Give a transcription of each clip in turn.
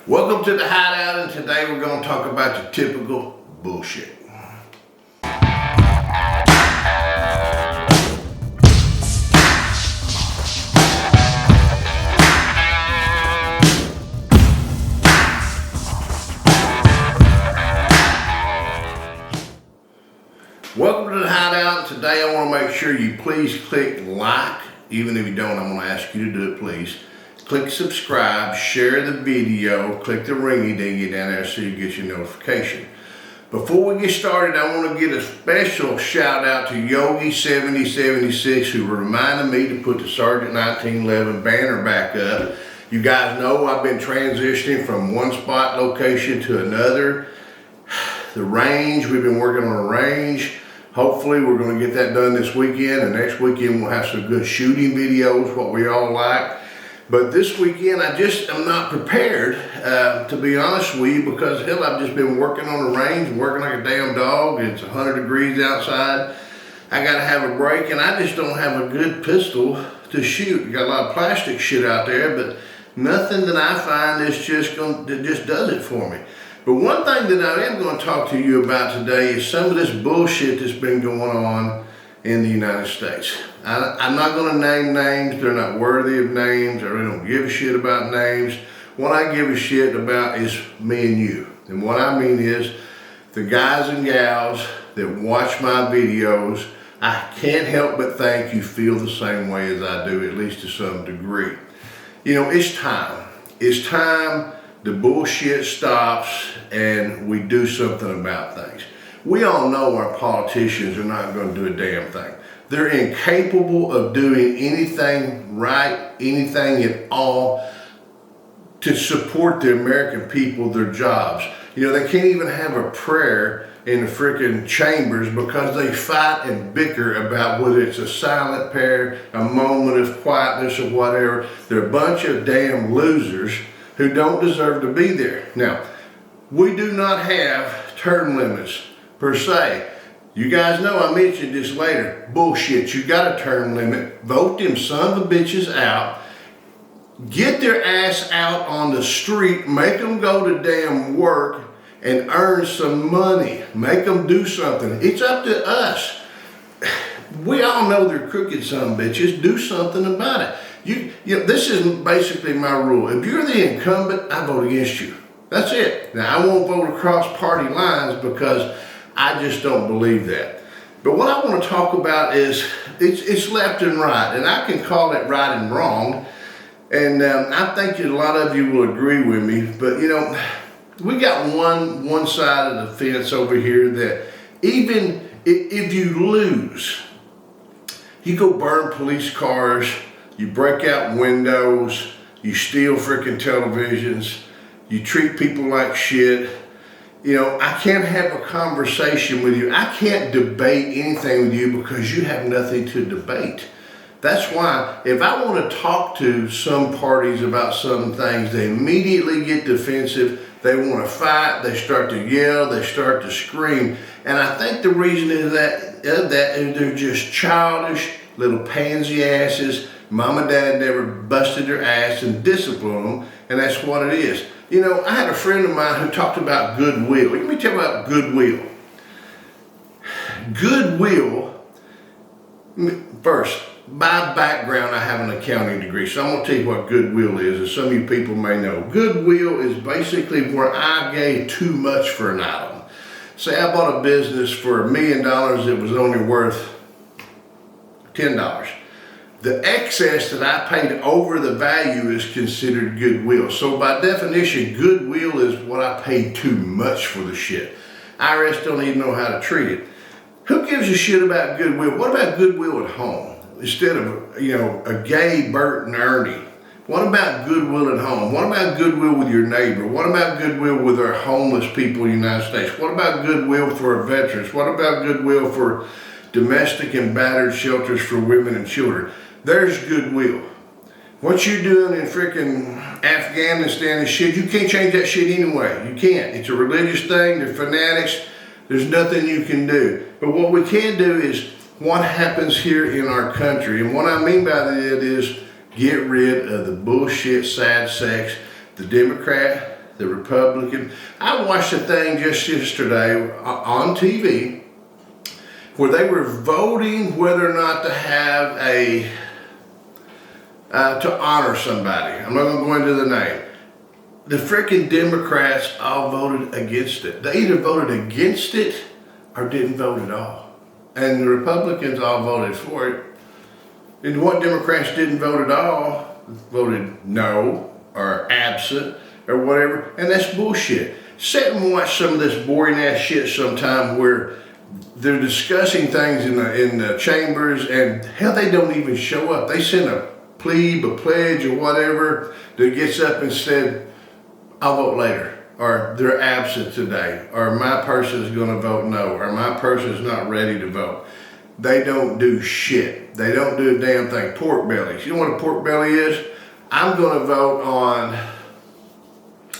Welcome to the Hideout, and today we're going to talk about your typical bullshit. Welcome to the Hideout. Today I want to make sure you please click like. Even if you don't, I'm going to ask you to do it, please. Click subscribe, share the video, click the ringy dingy down there so you get your notification. Before we get started, I want to get a special shout out to Yogi7076 who reminded me to put the Sarge 1911 banner back up. You guys know I've been transitioning from one spot location to another. The range, we've been working on a range. Hopefully we're going to get that done this weekend, and next weekend we'll have some good shooting videos, what we all like. But this weekend I just am not prepared, to be honest with you, because hell, I've just been working on the range, working like a damn dog. It's 100 degrees outside. I got to have a break, and I just don't have a good pistol to shoot. Got a lot of plastic shit out there, but nothing that I find that just does it for me. But one thing that I am going to talk to you about today is some of this bullshit that's been going on in the United States. I'm not going to name names. They're not worthy of names. I really don't give a shit about names. What I give a shit about is me and you. And what I mean is the guys and gals that watch my videos, I can't help but think you feel the same way as I do, at least to some degree. You know, it's time. It's time the bullshit stops and we do something about things. We all know our politicians are not going to do a damn thing. They're incapable of doing anything right, anything at all to support the American people, their jobs. You know, they can't even have a prayer in the freaking chambers because they fight and bicker about whether it's a silent prayer, a moment of quietness or whatever. They're a bunch of damn losers who don't deserve to be there. Now, we do not have term limits per se. You guys know I mentioned this later. Bullshit, you got a term limit. Vote them son of a bitches out. Get their ass out on the street. Make them go to damn work and earn some money. Make them do something. It's up to us. We all know they're crooked son of bitches. Do something about it. You know, this is basically my rule. If you're the incumbent, I vote against you. That's it. Now, I won't vote across party lines because I just don't believe that. But what I want to talk about is it's left and right, and I can call it right and wrong. And I think that a lot of you will agree with me. But you know, we got one side of the fence over here that even if you lose, you go burn police cars, you break out windows, you steal freaking televisions, you treat people like shit. You know, I can't have a conversation with you. I can't debate anything with you because you have nothing to debate. That's why if I want to talk to some parties about some things, they immediately get defensive. They want to fight. They start to yell. They start to scream. And I think the reason is that they're just childish little pansy asses. Mom and dad never busted their ass and disciplined them, and that's what it is. You know, I had a friend of mine who talked about goodwill. Let me tell you about goodwill. Goodwill, first, by background, I have an accounting degree, so I'm going to tell you what goodwill is, as some of you people may know. Goodwill is basically where I gave too much for an item. Say I bought a business for $1 million that was only worth $10. The excess that I paid over the value is considered goodwill. So by definition, goodwill is what I paid too much for the shit. IRS don't even know how to treat it. Who gives a shit about goodwill? What about goodwill at home? Instead of, you know, a gay Bert and Ernie. What about goodwill at home? What about goodwill with your neighbor? What about goodwill with our homeless people in the United States? What about goodwill for our veterans? What about goodwill for domestic and battered shelters for women and children? There's goodwill. What you're doing in freaking Afghanistan and shit, you can't change that shit anyway. You can't. It's a religious thing. They're fanatics. There's nothing you can do. But what we can do is what happens here in our country. And what I mean by that is get rid of the bullshit, sad sex, the Democrat, the Republican. I watched a thing just yesterday on TV where they were voting whether or not to have to honor somebody. I'm not going to go into the name. The freaking Democrats all voted against it. They either voted against it or didn't vote at all. And the Republicans all voted for it. And what Democrats didn't vote at all, voted no or absent or whatever. And that's bullshit. Sit and watch some of this boring ass shit sometime where they're discussing things in the chambers and hell, they don't even show up. They send a plebe, a pledge or whatever that gets up and said, I'll vote later, or they're absent today, or my person is going to vote no, or my person is not ready to vote. They don't do shit. They don't do a damn thing. Pork bellies. You know what a pork belly is? I'm going to vote on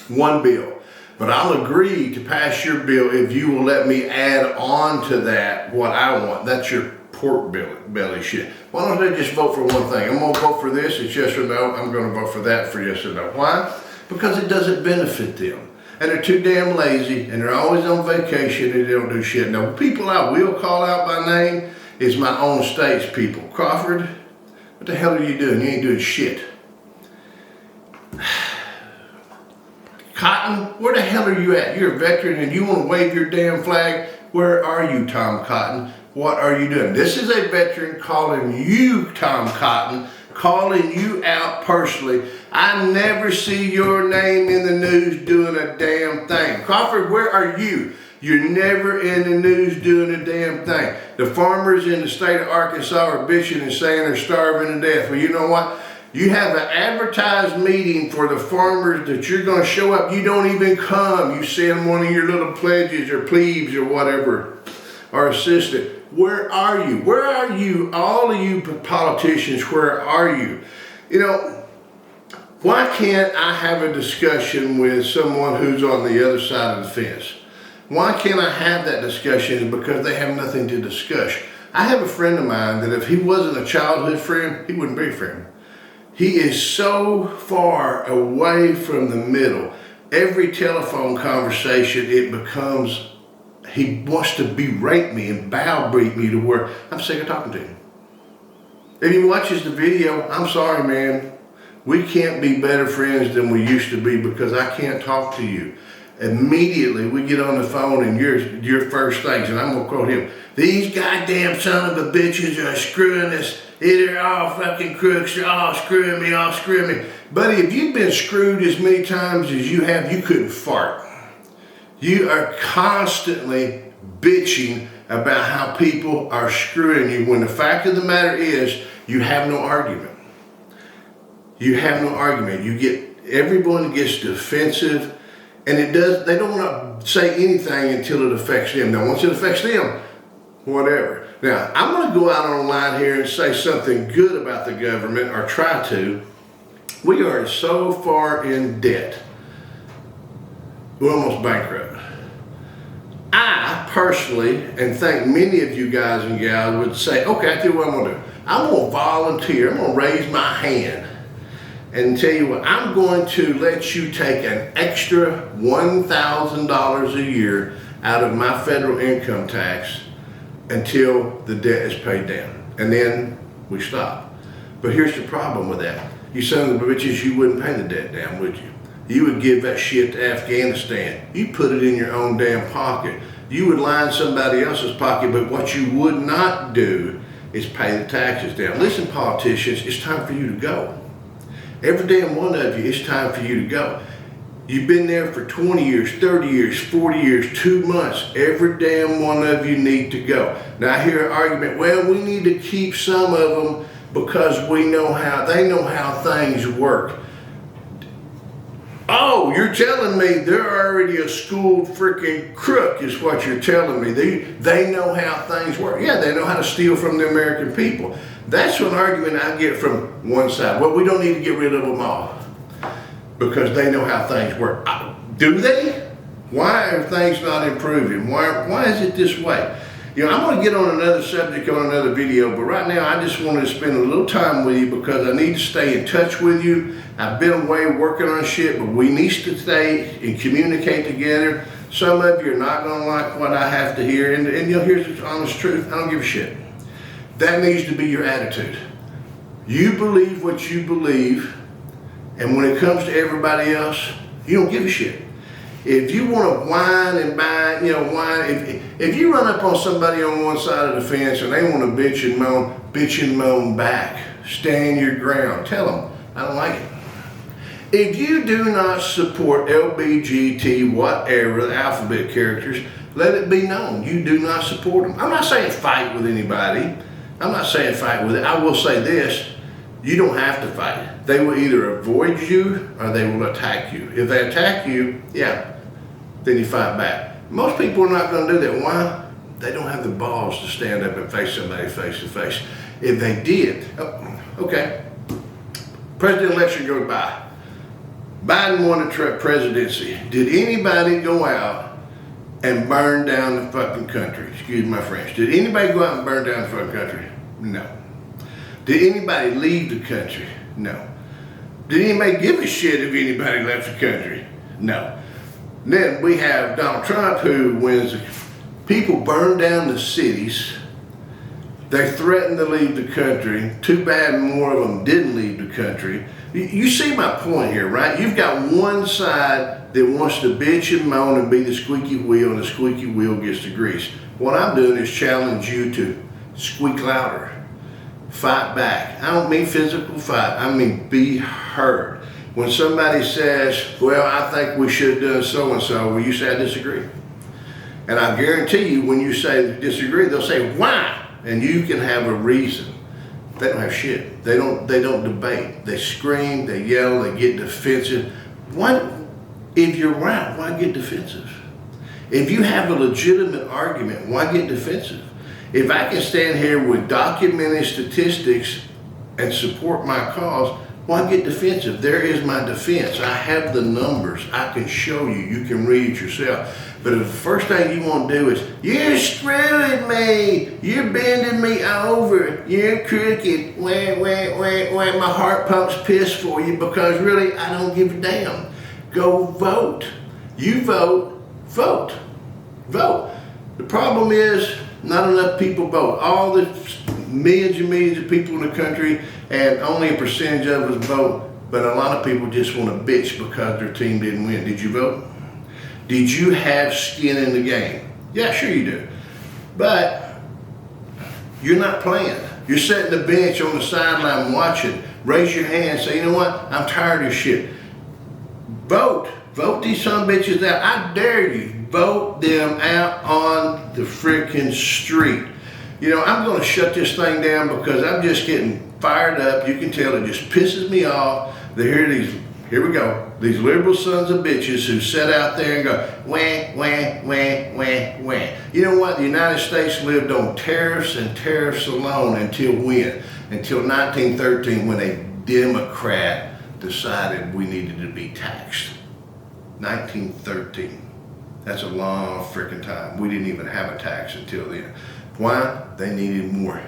one bill, but I'll agree to pass your bill if you will let me add on to that what I want. That's your pork belly shit. Why don't they just vote for one thing? I'm going to vote for this, it's yes or no. I'm going to vote for that for yes or no. Why? Because it doesn't benefit them. And they're too damn lazy, and they're always on vacation, and they don't do shit. Now, people I will call out by name is my own state's people. Crawford, what the hell are you doing? You ain't doing shit. Cotton, where the hell are you at? You're a veteran, and you want to wave your damn flag? Where are you, Tom Cotton? What are you doing? This is a veteran calling you, Tom Cotton, calling you out personally. I never see your name in the news doing a damn thing. Crawford, where are you? You're never in the news doing a damn thing. The farmers in the state of Arkansas are bitching and saying they're starving to death. Well, you know what? You have an advertised meeting for the farmers that you're going to show up. You don't even come. You send one of your little pledges or plebes or whatever, or assistant. Where are you? Where are you? All of you politicians, where are you? You know, why can't I have a discussion with someone who's on the other side of the fence? Why can't I have that discussion? Because they have nothing to discuss. I have a friend of mine that if he wasn't a childhood friend, he wouldn't be a friend. He is so far away from the middle. Every telephone conversation, it becomes, he wants to berate me and browbeat me to where I'm sick of talking to him. If he watches the video, I'm sorry, man. We can't be better friends than we used to be because I can't talk to you. Immediately, we get on the phone and your first things, and I'm going to quote him, these goddamn son of a bitches are screwing us. They're all fucking crooks. They're all screwing me, all screwing me. Buddy, if you've been screwed as many times as you have, you couldn't fart. You are constantly bitching about how people are screwing you when the fact of the matter is you have no argument. You have no argument. Everyone gets defensive, and they don't want to say anything until it affects them. Now, once it affects them, whatever. Now, I'm going to go out online here and say something good about the government, or try to. We are so far in debt. We're almost bankrupt. I personally, and think many of you guys and gals would say, okay, I tell you what I'm going to do. I'm going to volunteer. I'm going to raise my hand and tell you what, I'm going to let you take an extra $1,000 a year out of my federal income tax until the debt is paid down. And then we stop. But here's the problem with that. You son of a bitches, you wouldn't pay the debt down, would you? You would give that shit to Afghanistan. You put it in your own damn pocket. You would line somebody else's pocket, but what you would not do is pay the taxes down. Listen, politicians, it's time for you to go. Every damn one of you, it's time for you to go. You've been there for 20 years, 30 years, 40 years, 2 months. Every damn one of you need to go. Now I hear an argument, well, we need to keep some of them because they know how things work. Oh, you're telling me they're already a schooled freaking crook is what you're telling me. They know how things work. Yeah, they know how to steal from the American people. That's an argument I get from one side. Well, we don't need to get rid of them all because they know how things work. Do they? Why are things not improving? Why is it this way? You know, I'm going to get on another subject on another video, but right now I just wanted to spend a little time with you because I need to stay in touch with you. I've been away working on shit, but we need to stay and communicate together. Some of you are not going to like what I have to hear, and you know, here's the honest truth. I don't give a shit. That needs to be your attitude. You believe what you believe, and when it comes to everybody else, you don't give a shit. If you want to whine and whine, if you run up on somebody on one side of the fence and they want to bitch and moan back, stand your ground. Tell them, I don't like it. If you do not support LBGT, whatever, the alphabet characters, let it be known you do not support them. I'm not saying fight with anybody. I'm not saying fight with it. I will say this, you don't have to fight. They will either avoid you or they will attack you. If they attack you, yeah, then you fight back. Most people are not going to do that. Why? They don't have the balls to stand up and face somebody face to face. If they did, okay, president election goes by. Biden won the presidency. Did anybody go out and burn down the fucking country? Excuse my French. Did anybody go out and burn down the fucking country? No. Did anybody leave the country? No. Did anybody give a shit if anybody left the country? No. Then we have Donald Trump, who, when people burn down the cities, they threatened to leave the country. Too bad more of them didn't leave the country. You see my point here, right? You've got one side that wants to bitch and moan and be the squeaky wheel, and the squeaky wheel gets the grease. What I'm doing is challenge you to squeak louder, fight back. I don't mean physical fight, I mean be heard. When somebody says, well, I think we should have done so-and-so, well, you say, I disagree. And I guarantee you, when you say disagree, they'll say, why? And you can have a reason. They don't have shit. They don't debate. They scream, they yell, they get defensive. If you're right, why get defensive? If you have a legitimate argument, why get defensive? If I can stand here with documented statistics and support my cause, why get defensive? There is my defense. I have the numbers. I can show you. You can read it yourself. But if the first thing you want to do is, you're screwing me. You're bending me over. You're crooked. My heart pumps piss for you because really I don't give a damn. Go vote. You vote. Vote. Vote. The problem is not enough people vote. All the millions and millions of people in the country, and only a percentage of us vote, but a lot of people just want to bitch because their team didn't win. Did you vote? Did you have skin in the game? Yeah, sure you do. But you're not playing. You're sitting the bench on the sideline watching. Raise your hand, say, you know what? I'm tired of shit. Vote. Vote these son bitches out. I dare you. Vote them out on the freaking street. You know, I'm going to shut this thing down because I'm just getting fired up. You can tell it just pisses me off. Here we go. These liberal sons of bitches who sit out there and go, wah, wah, wah, wah, wah. You know what? The United States lived on tariffs and tariffs alone until when? Until 1913, when a Democrat decided we needed to be taxed. 1913. That's a long freaking time. We didn't even have a tax until then. Why? They needed more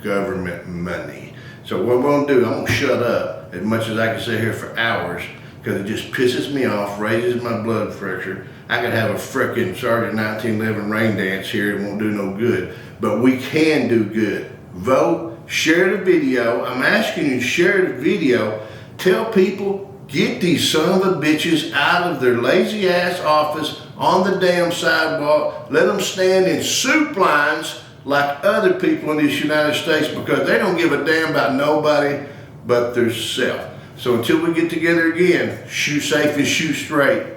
government money. So what I'm going to do, I'm going to shut up as much as I can sit here for hours because it just pisses me off, raises my blood pressure. I could have a frickin' Sarge 1911 rain dance here, it won't do no good. But we can do good. Vote, share the video. I'm asking you to share the video. Tell people, get these son of a bitches out of their lazy ass office on the damn sidewalk. Let them stand in soup lines like other people in this United States because they don't give a damn about nobody but their self. So until we get together again, shoot safe and shoot straight.